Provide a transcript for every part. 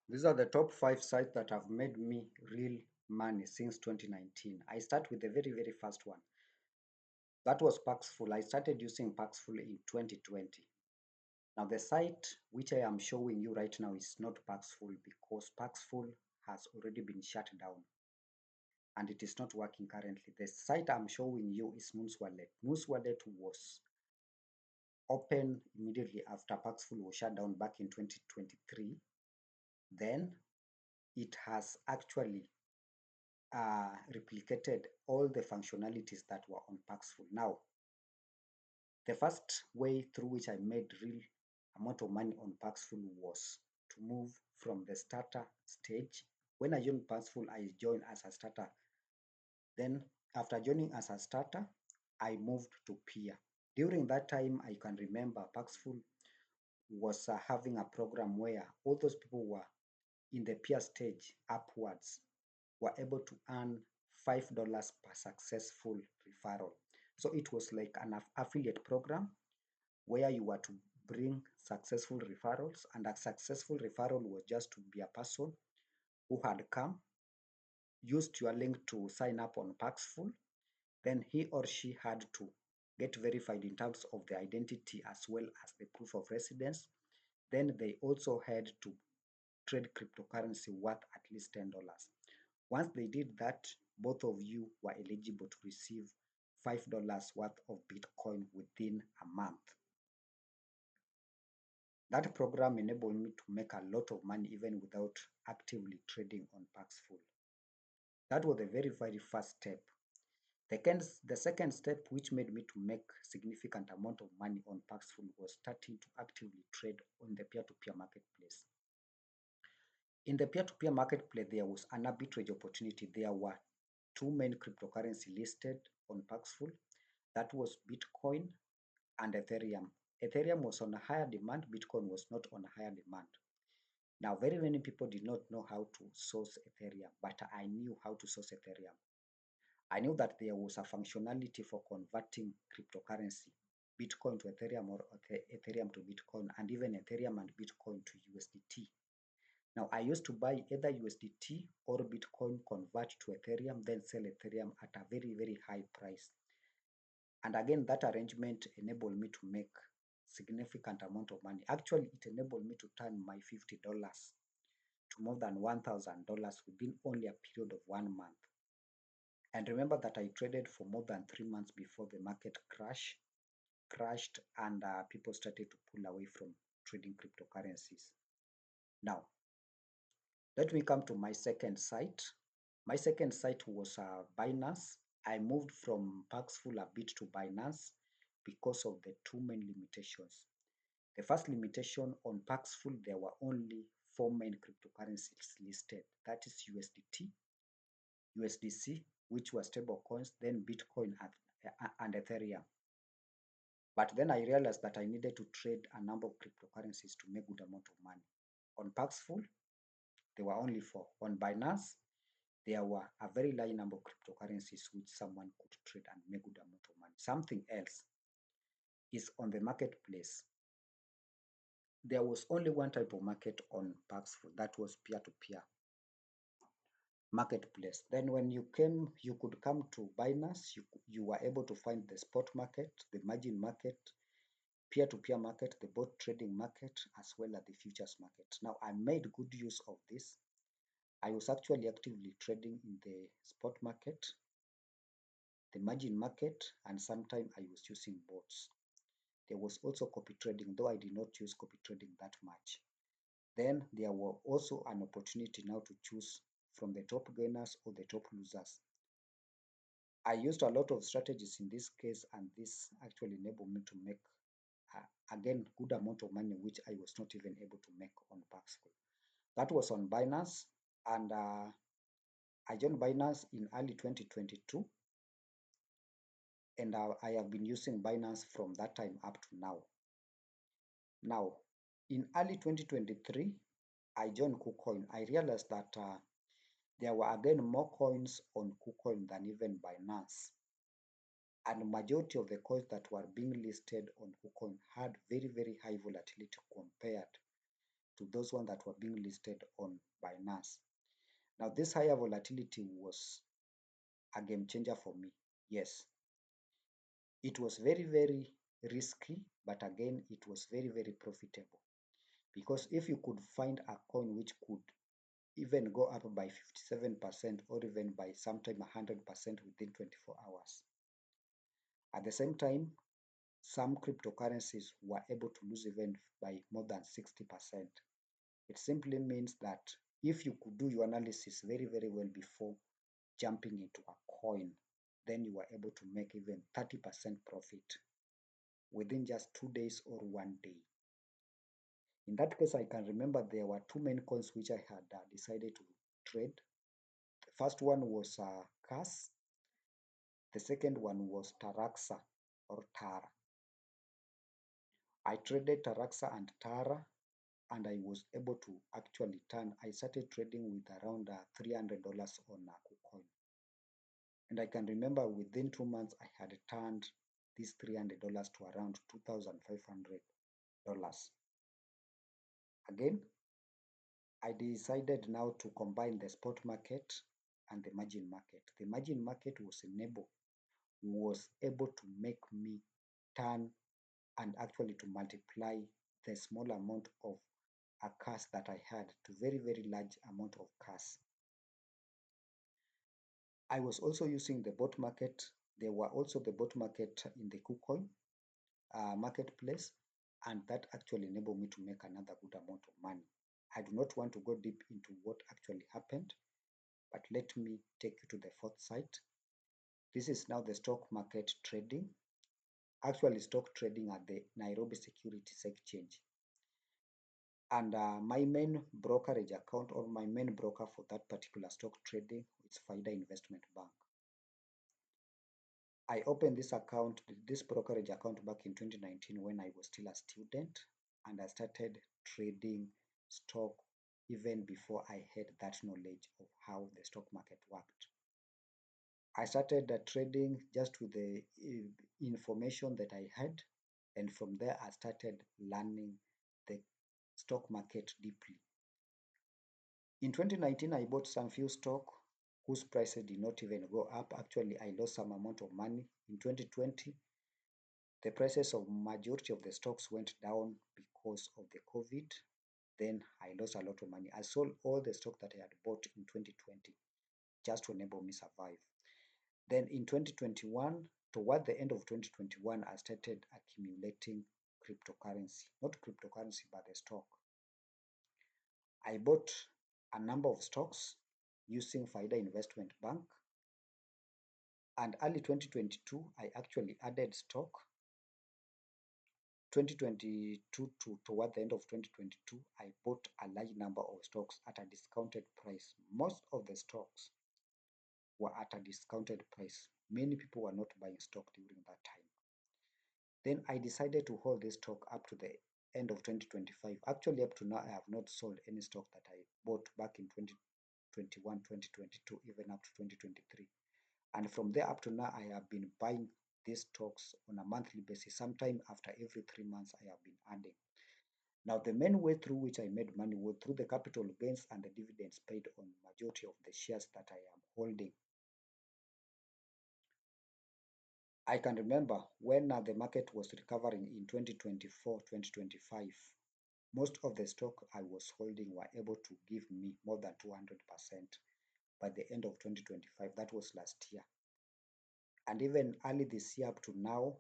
These are the top 5 sites that have made me real money since 2019. I start with the very first one. That was Paxful. I started using Paxful in 2020. Now the site which I am showing you right now is not Paxful because Paxful has already been shut down and it is not working currently. The site I'm showing you is Moons Wallet. Moons Wallet was open immediately after Paxful was shut down back in 2023. Then it has actually replicated all the functionalities that were on Paxful. Now, the first way through which I made real amount of money on Paxful was to move from the starter stage. When I joined Paxful, I joined as a starter. Then after joining as a starter, I moved to peer. During that time, I can remember Paxful was having a program where all those people were in the peer stage upwards were able to earn $5 per successful referral. So it was like an affiliate program where you were to bring successful referrals, and a successful referral was just to be a person who had come, used your link to sign up on Paxful, then he or she had to get verified in terms of the identity as well as the proof of residence. Then they also had to trade cryptocurrency worth at least $10. Once they did that, both of you were eligible to receive $5 worth of Bitcoin within a month. That program enabled me to make a lot of money even without actively trading on Paxful. That was the very first step. The second step which made me to make significant amount of money on Paxful was starting to actively trade on the peer-to-peer marketplace. In the peer-to-peer marketplace, there was an arbitrage opportunity. There were two main cryptocurrency listed on Paxful. That was Bitcoin and Ethereum. Ethereum was on a higher demand, Bitcoin was not on a higher demand. Now, very many people did not know how to source Ethereum, but I knew how to source Ethereum. I knew that there was a functionality for converting cryptocurrency, Bitcoin to Ethereum or Ethereum to Bitcoin, and even Ethereum and Bitcoin to USDT. Now, I used to buy either USDT or Bitcoin, convert to Ethereum, then sell Ethereum at a very high price. And again, that arrangement enabled me to make significant amount of money. Actually, it enabled me to turn my $50 to more than $1,000 within only a period of 1 month. And remember that I traded for more than 3 months before the market crashed and people started to pull away from trading cryptocurrencies. Now, let me come to my second site. My second site was Binance. I moved from Paxful a bit to Binance because of the two main limitations. The first limitation on Paxful, there were only four main cryptocurrencies listed. That is USDT, USDC, which were stable coins, then Bitcoin and Ethereum. But then I realized that I needed to trade a number of cryptocurrencies to make good amount of money. On Paxful, there were only four. On Binance, there were a very large number of cryptocurrencies which someone could trade and make good amount of money. Something else is on the marketplace. There was only one type of market on Paxful, that was peer-to-peer marketplace. Then when you could come to Binance, you were able to find the spot market, the margin market, peer-to-peer market, the bot trading market, as well as the futures market. Now, I made good use of this. I was actually actively trading in the spot market, the margin market, and sometimes I was using bots. There was also copy trading, though I did not use copy trading that much. Then there were also an opportunity now to choose from the top gainers or the top losers. I used a lot of strategies in this case, and this actually enabled me to make again good amount of money which I was not even able to make on Paxful. That was on Binance, and I joined Binance in early 2022, and I have been using Binance from that time up to now. Now, in early 2023, I joined KuCoin. I realized that there were again more coins on KuCoin than even Binance. And majority of the coins that were being listed on KuCoin had very high volatility compared to those ones that were being listed on Binance. Now, this higher volatility was a game changer for me. Yes, it was very, very risky, but again, it was very, very profitable. Because if you could find a coin which could even go up by 57% or even by sometime 100% within 24 hours. At the same time, some cryptocurrencies were able to lose even by more than 60%. It simply means that if you could do your analysis very, very well before jumping into a coin, then you were able to make even 30% profit within just 2 days or 1 day. In that case, I can remember there were two main coins which I had decided to trade. The first one was CAS. The second one was Taraxa or Tara. I traded Taraxa and Tara, and I was able to actually turn. I started trading with around $300 on KuCoin. And I can remember within 2 months, I had turned these $300 to around $2,500. Again, I decided now to combine the spot market and the margin market. The margin market was able to make me turn and actually to multiply the small amount of a CAS that I had to very, very large amount of CAS. I was also using the bot market. There were also the bot market in the KuCoin marketplace, and that actually enabled me to make another good amount of money. I do not want to go deep into what actually happened, but let me take you to the fourth site. This is now the stock market trading, actually stock trading at the Nairobi Securities Exchange. And my main brokerage account or my main broker for that particular stock trading is Faida Investment Bank. I opened this brokerage account back in 2019 when I was still a student, and I started trading stock even before I had that knowledge of how the stock market worked. I started trading just with the information that I had, and from there I started learning the stock market deeply. In 2019, I bought some few stock whose prices did not even go up. Actually, I lost some amount of money. In 2020, the prices of majority of the stocks went down because of the COVID. Then I lost a lot of money. I sold all the stock that I had bought in 2020 just to enable me survive. Then in 2021, toward the end of 2021, I started accumulating cryptocurrency. Not cryptocurrency, but the stock. I bought a number of stocks using Faida Investment Bank. And early 2022, I actually added stock. 2022 toward the end of 2022, I bought a large number of stocks at a discounted price. Most of the stocks were at a discounted price. Many people were not buying stock during that time. Then I decided to hold this stock up to the end of 2025. Actually, up to now, I have not sold any stock that I bought back in 2021, 2022, even up to 2023. And from there up to now, I have been buying these stocks on a monthly basis. Sometime after every 3 months, I have been adding. Now, the main way through which I made money was through the capital gains and the dividends paid on majority of the shares that I am holding. I can remember when the market was recovering in 2024, 2025, most of the stock I was holding were able to give me more than 200% by the end of 2025. That was last year. And even early this year up to now,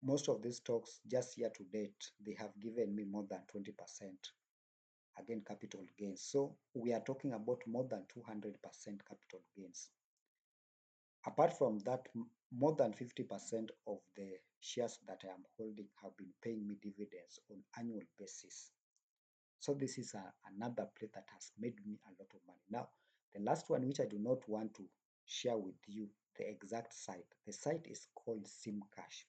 most of these stocks just year to date, they have given me more than 20% again capital gains. So we are talking about more than 200% capital gains. Apart from that, more than 50% of the shares that I am holding have been paying me dividends on annual basis. So this is another play that has made me a lot of money. Now, the last one, which I do not want to share with you, the exact site. The site is called SimCash.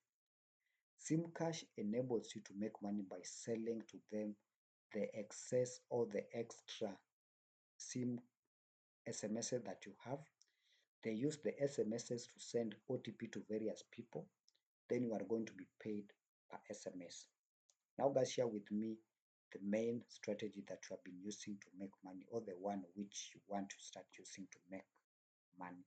SimCash enables you to make money by selling to them the excess or the extra SIM SMSs that you have. They use the SMSs to send OTP to various people. Then you are going to be paid per SMS. Now guys, share with me the main strategy that you have been using to make money, or the one which you want to start using to make money.